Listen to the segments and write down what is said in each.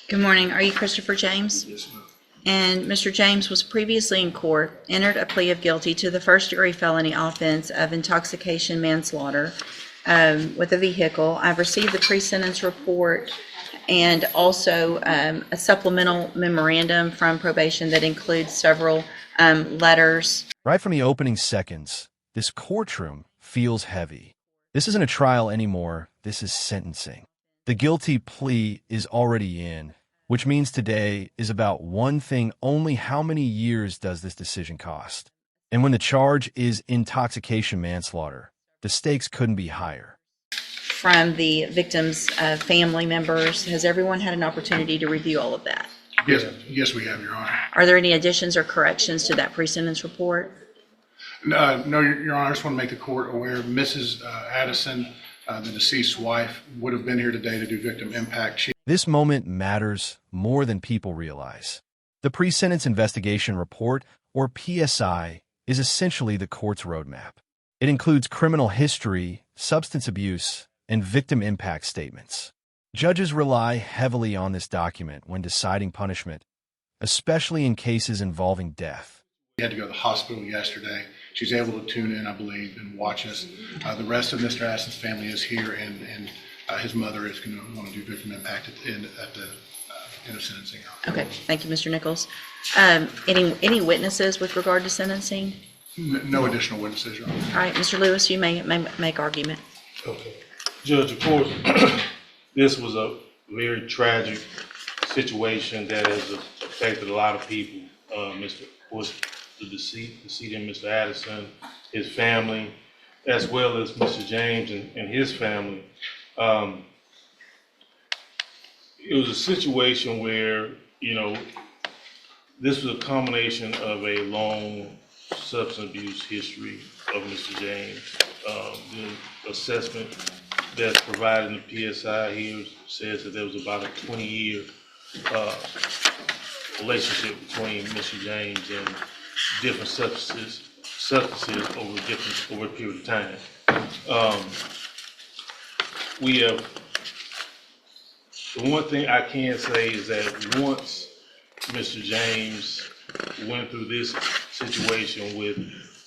Good morning. Are you Christopher James? Yes, ma'am. And Mr. James was previously in court, entered a plea of guilty to the first-degree felony offense of intoxication manslaughter with a vehicle. I've received the pre-sentence report and also a supplemental memorandum from probation that includes several letters. Right from the opening seconds, this courtroom feels heavy. This isn't a trial anymore. This is sentencing. The guilty plea is already in, which means today is about one thing only: how many years does this decision cost? And when the charge is intoxication manslaughter, the stakes couldn't be higher. From the victim's family members. Has everyone had an opportunity to review all of that? Yes, we have, Your Honor. Are there any additions or corrections to that pre-sentence report? No, Your Honor, I just want to make the court aware, Mrs. Addison, the deceased's wife, would have been here today to do victim impact. This moment matters more than people realize. The pre-sentence investigation report, or PSI, is essentially the court's roadmap. It includes criminal history, substance abuse, and victim impact statements. Judges rely heavily on this document when deciding punishment, especially in cases involving death. She had to go to the hospital yesterday. She's able to tune in, I believe, and watch us. The rest of Mr. Addison's family is here, and his mother is going to want to do victim impact at the end of sentencing. Okay, thank you, Mr. Nichols. Any witnesses with regard to sentencing? No additional witnesses, Your Honor. All right, Mr. Lewis, you may make argument. Okay. Judge, of course, this was a very tragic situation that has affected a lot of people. Of course, the decedent, Mr. Addison, his family, as well as Mr. James and his family. It was a situation where, this was a combination of a long substance abuse history of Mr. James. The assessment that's provided in the PSI here says that there was about a 20-year relationship between Mr. James and different substances over a period of time. The one thing I can say is that once Mr. James went through this situation with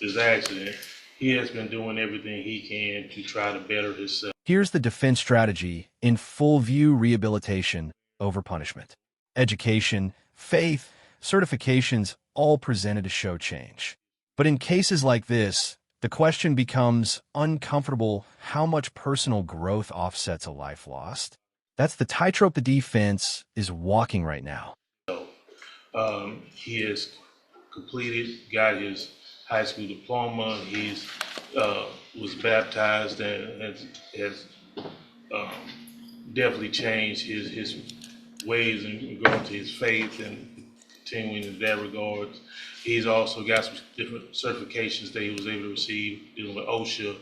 this accident, he has been doing everything he can to try to better himself. Here's the defense strategy in full view: rehabilitation over punishment. Education, faith, certifications, all presented to show change. But in cases like this, the question becomes uncomfortable: how much personal growth offsets a life lost? That's the tightrope the defense is walking right now. He has got his high school diploma. He's was baptized and has definitely changed his ways and going to his faith and continuing in that regard. He's also got some different certifications that he was able to receive dealing with OSHA.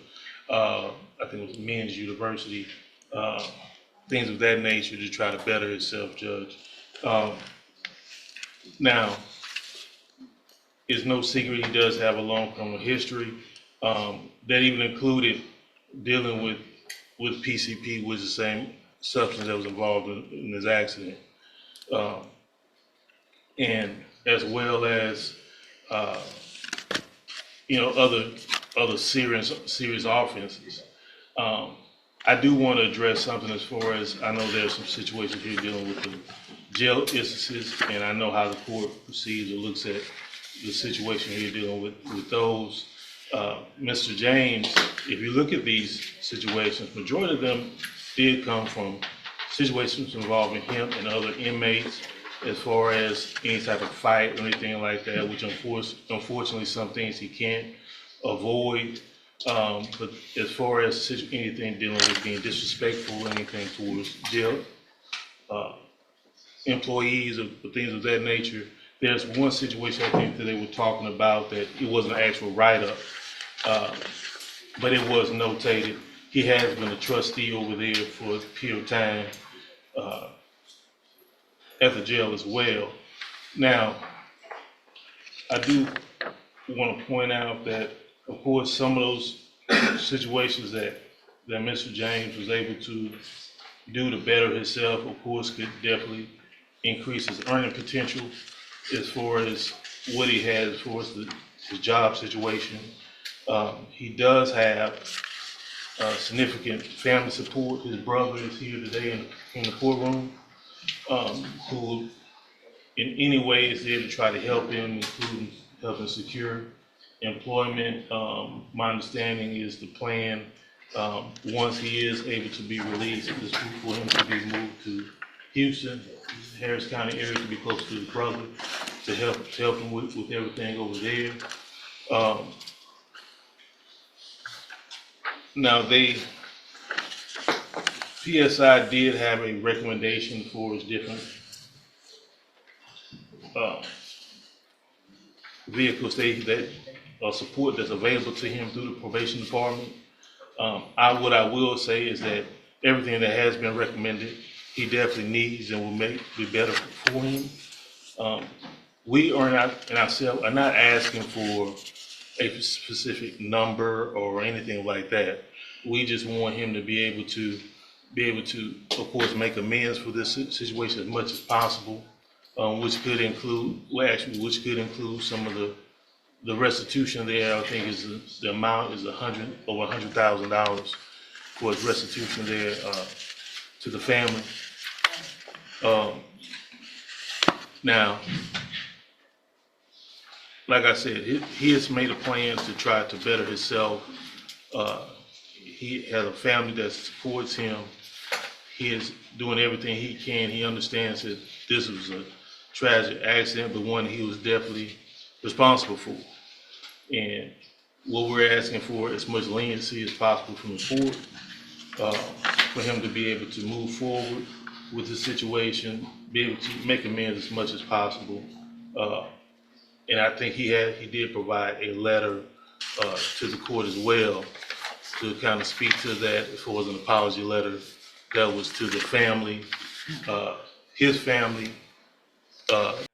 I think it was Men's University, things of that nature to try to better himself, Judge. Now, it's no secret he does have a long criminal history. That even included dealing with PCP, which is the same substance that was involved in this accident, and as well as other serious offenses. I do want to address something as far as I know there's some situations here dealing with the jail instances, and I know how the court proceeds or looks at the situation here dealing with those. Mr. James, if you look at these situations, majority of them did come from situations involving him and other inmates, as far as any type of fight or anything like that, which unfortunately some things he can't avoid. But as far as anything dealing with being disrespectful, anything towards jail employees or things of that nature, there's one situation I think that they were talking about that it wasn't an actual write-up, but it was notated. He has been a trustee over there for a period of time at the jail as well. Now, I do want to point out that, of course, some of those situations that Mr. James was able to do to better himself, of course, could definitely increase his earning potential as far as what he has as far as his job situation. He does have significant family support. His brother is here today in the courtroom, who in any way is there to try to help him, including helping secure employment. My understanding is the plan, once he is able to be released, is for him to be moved to Houston, Harris County area, to be close to his brother, to help him with everything over there. Now PSI did have a recommendation for his different vehicles that support that's available to him through the probation department. What I will say is that everything that has been recommended, he definitely needs and will be better for him. We are not, and ourselves are not asking for a specific number or anything like that. We just want him to be able to, of course, make amends for this situation as much as possible, which could include some of the restitution there. I think the amount is over $100,000 for his restitution there to the family. Now, like I said, he has made a plan to try to better himself. He has a family that supports him. He is doing everything he can. He understands that this was a tragic accident, but one he was definitely responsible for. And what we're asking for is as much leniency as possible from the court, for him to be able to move forward with the situation, be able to make amends as much as possible. And I think he did provide a letter to the court as well to kind of speak to that as far as an apology letter that was to the family, his family.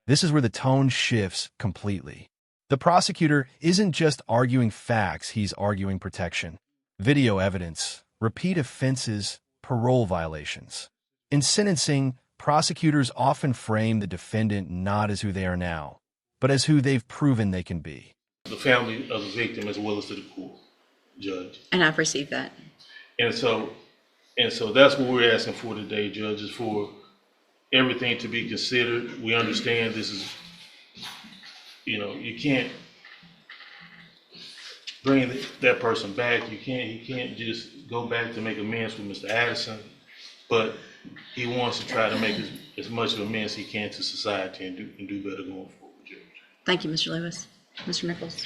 This is where the tone shifts completely. The prosecutor isn't just arguing facts, he's arguing protection, video evidence, repeat offenses, parole violations. In sentencing, prosecutors often frame the defendant not as who they are now, but as who they've proven they can be. The family of the victim as well as to the court, Judge. And I've received that. And so that's what we're asking for today, Judge, is for everything to be considered. We understand this is, you can't bring that person back. He can't just go back to make amends with Mr. Addison, but he wants to try to make as much of amends as he can to society and do better going forward, Judge. Thank you, Mr. Lewis. Mr. Nichols.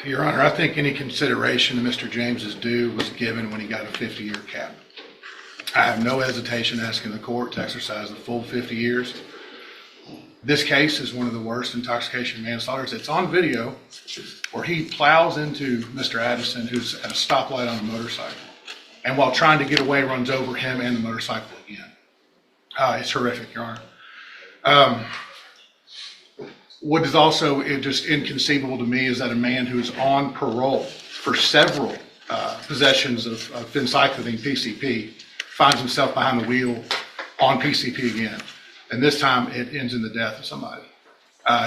Your Honor, I think any consideration to Mr. James's due was given when he got a 50-year cap. I have no hesitation asking the court to exercise the full 50 years. This case is one of the worst intoxication manslaughters. It's on video where he plows into Mr. Addison, who's at a stoplight on a motorcycle, and while trying to get away, runs over him and the motorcycle again. It's horrific, Your Honor. What is also just inconceivable to me is that a man who's on parole for several possessions of phencyclidine, PCP, finds himself behind the wheel on PCP again. And this time it ends in the death of somebody.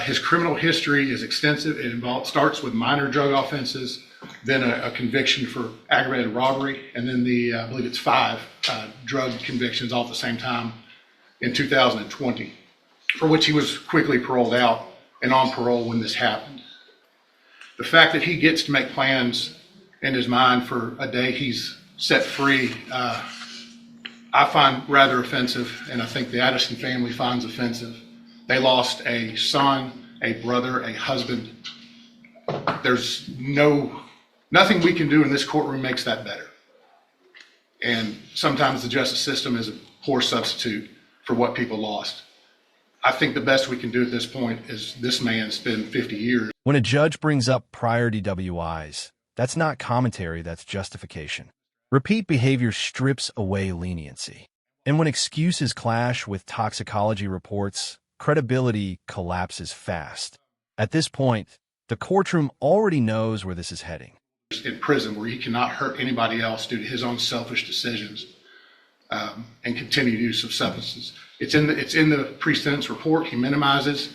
His criminal history is extensive. It starts with minor drug offenses, then a conviction for aggravated robbery, and then I believe it's 5 drug convictions all at the same time in 2020, for which he was quickly paroled out and on parole when this happened. The fact that he gets to make plans in his mind for a day he's set free, I find rather offensive, and I think the Addison family finds offensive. They lost a son, a brother, a husband. There's nothing we can do in this courtroom makes that better. And sometimes the justice system is a poor substitute for what people lost. I think the best we can do at this point is this man spend 50 years. When a judge brings up prior DWIs, that's not commentary, that's justification. Repeat behavior strips away leniency. And when excuses clash with toxicology reports, credibility collapses fast. At this point, the courtroom already knows where this is heading. In prison, where he cannot hurt anybody else due to his own selfish decisions and continued use of substances. It's in the pre-sentence report. He minimizes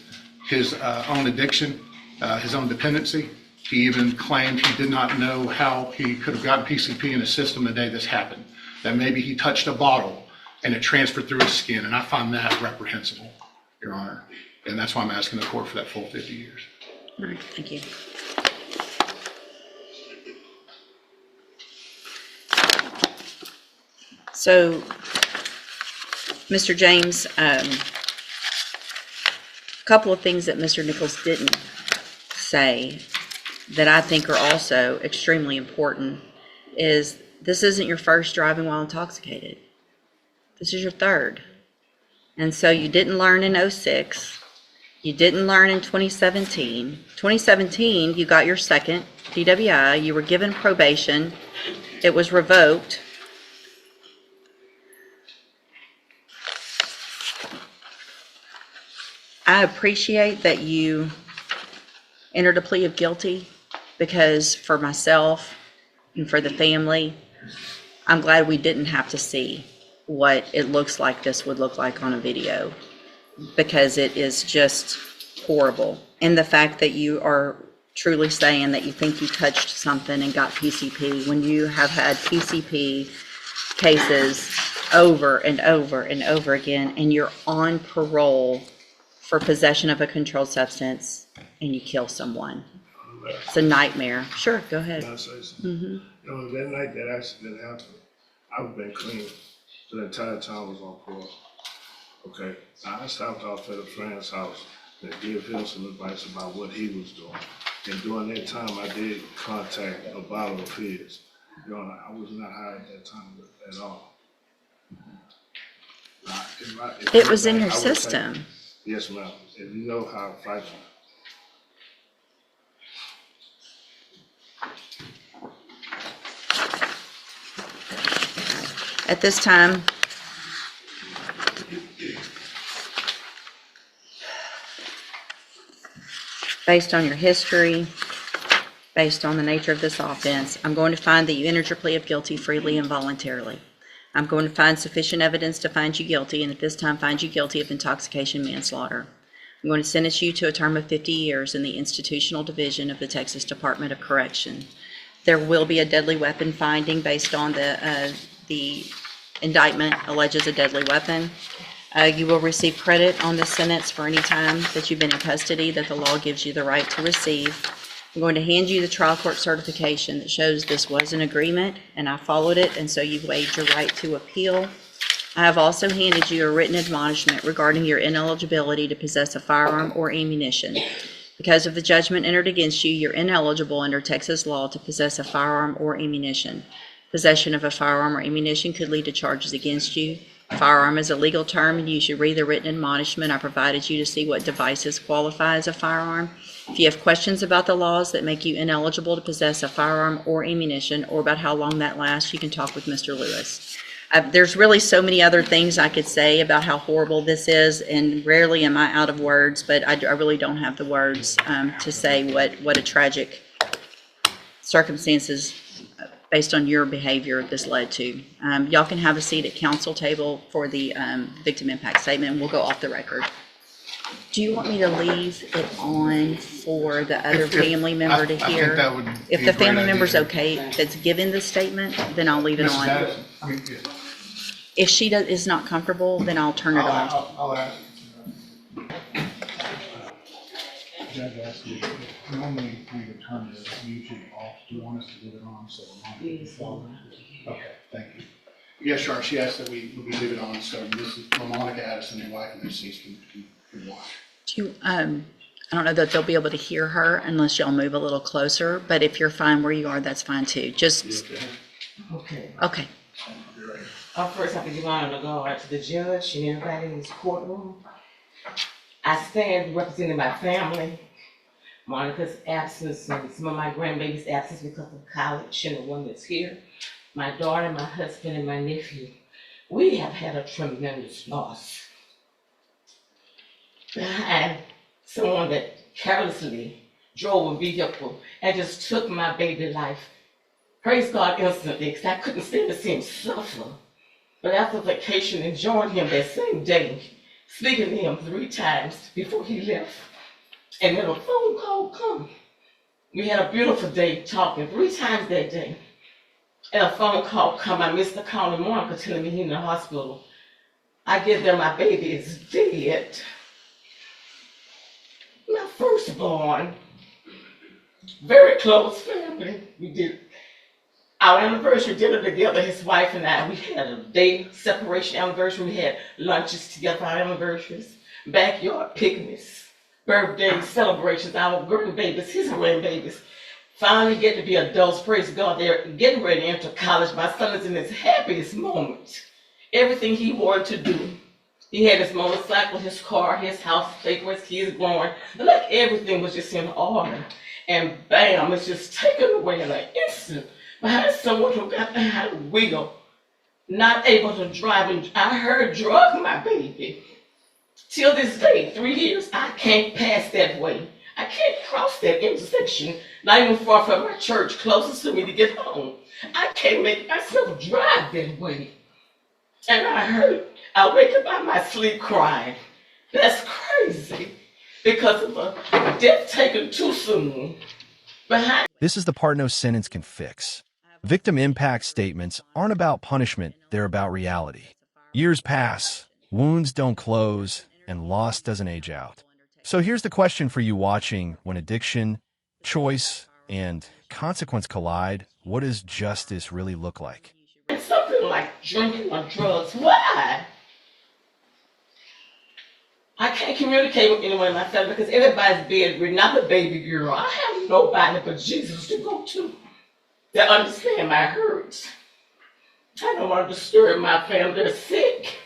his own addiction, his own dependency. He even claimed he did not know how he could have gotten PCP in his system the day this happened, that maybe he touched a bottle and it transferred through his skin, and I find that reprehensible, Your Honor. And that's why I'm asking the court for that full 50 years. All right, thank you. So, Mr. James, a couple of things that Mr. Nichols didn't say that I think are also extremely important is this isn't your first driving while intoxicated. This is your third. And so you didn't learn in 06. You didn't learn in 2017. 2017, you got your second DWI. You were given probation. It was revoked. I appreciate that you entered a plea of guilty, because for myself and for the family, I'm glad we didn't have to see what it looks like this would look like on a video, because it is just horrible. And the fact that you are truly saying that you think you touched something and got PCP when you have had PCP cases over and over and over again, and you're on parole for possession of a controlled substance and you kill someone. It's a nightmare. Sure, go ahead. Can I say something? You know, that night that accident happened, I've been clean the entire time I was on parole. Okay, I stopped off at a friend's house to give him some advice about what he was doing. And during that time, I did contact a bottle of his. You know, I was not high at that time at all. It was in your system. Yes, ma'am. If you know how I fight. At this time, based on your history, based on the nature of this offense, I'm going to find that you entered your plea of guilty freely and voluntarily. I'm going to find sufficient evidence to find you guilty, and at this time find you guilty of intoxication manslaughter. I'm going to sentence you to a term of 50 years in the institutional division of the Texas Department of Correction. There will be a deadly weapon finding based on the indictment alleges a deadly weapon. You will receive credit on this sentence for any time that you've been in custody that the law gives you the right to receive. I'm going to hand you the trial court certification that shows this was an agreement and I followed it, and so you've waived your right to appeal. I have also handed you a written admonishment regarding your ineligibility to possess a firearm or ammunition. Because of the judgment entered against you, you're ineligible under Texas law to possess a firearm or ammunition. Possession of a firearm or ammunition could lead to charges against you. Firearm is a legal term, and you should read the written admonishment I provided you to see what devices qualify as a firearm. If you have questions about the laws that make you ineligible to possess a firearm or ammunition, or about how long that lasts, you can talk with Mr. Lewis. There's really so many other things I could say about how horrible this is, and rarely am I out of words, but I really don't have the words to say what a tragic circumstances based on your behavior this led to. Y'all can have a seat at council table for the victim impact statement, and we'll go off the record. Do you want me to leave it on for the other family member to hear? I think that would If be the a great family member's idea. okay, that's given the statement, then I'll leave it Mrs. on. Addison, I mean, yeah. If she is not comfortable, then I'll turn it off. I'll ask. Judge asked you, normally we would turn this YouTube off. Do you want us to leave it on so we're not? Okay, thank you. Yes, sure. She asked that we leave it on so Mrs. Monica Addison, your wife, and Mrs. can watch. Do you, I don't know that they'll be able to hear her unless y'all move a little closer, but if you're fine where you are, that's fine too. Just, Okay. okay. First, I have to give honor to God, to the judge and everybody in this courtroom. I stand representing my family, Monica's absence and some of my grandbaby's absence because of college and the one that's here. My daughter, my husband, and my nephew. We have had a tremendous loss. And someone that carelessly drove a vehicle and just took my baby life. Praise God instantly, because I couldn't stand to see him suffer. But after vacation and joined him that same day, speaking to him 3 times before he left. And then a phone call come. We had a beautiful day talking 3 times that day. And a phone call come. I missed the call in Monica telling me he's in the hospital. I get there, my baby is dead. My firstborn. Very close family. We did our anniversary dinner together, his wife and I. We had a day separation anniversary. We had lunches together for our anniversaries, backyard picnics, birthday celebrations, our grandbabies, his grandbabies. Finally get to be adults, praise God. They're getting ready to enter college. My son is in his happiest moment. Everything he wanted to do. He had his motorcycle, his car, his house, take where his kids growing. Like everything was just in order. And bam, it's just taken away in an instant. Behind someone who got behind the wheel, not able to drive, and I heard drug my baby. Till this day, 3 years, I can't pass that way. I can't cross that intersection, not even far from my church, closest to me to get home. I can't make myself drive that way. And I wake up out of my sleep crying. That's crazy because of a death taken too soon. This is the part no sentence can fix. Victim impact statements aren't about punishment, they're about reality. Years pass, wounds don't close, and loss doesn't age out. So here's the question for you watching: when addiction, choice, and consequence collide, what does justice really look like? It's something like drinking or drugs. Why? I can't communicate with anyone in my family because everybody's bedridden. I'm a baby girl. I have nobody but Jesus to go to that understand my hurts. I don't want to disturb my family. They're sick.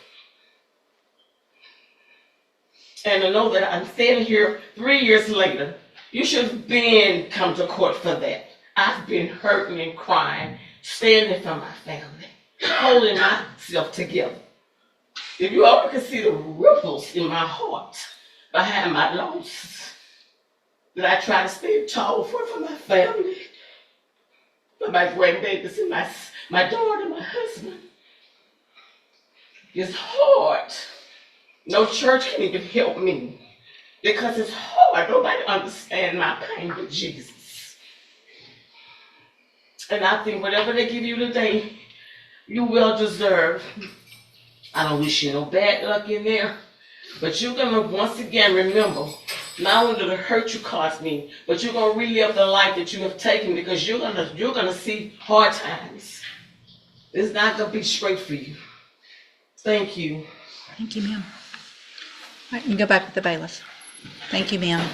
And to know that I'm standing here 3 years later, you should have been come to court for that. I've been hurting and crying, standing for my family, holding myself together. If you ever could see the ripples in my heart behind my loss, that I try to stay tall for my family, for my grandbabies and my daughter and my husband. It's hard. No church can even help me because it's hard. Nobody understands my pain but Jesus. And I think whatever they give you today, you well deserve. I don't wish you no bad luck in there, but you're gonna once again remember not only the hurt you caused me, but you're gonna relive the life that you have taken because you're gonna see hard times. It's not gonna be straight for you. Thank you. Thank you, ma'am. All right, you can go back with the bailiff. Thank you, ma'am.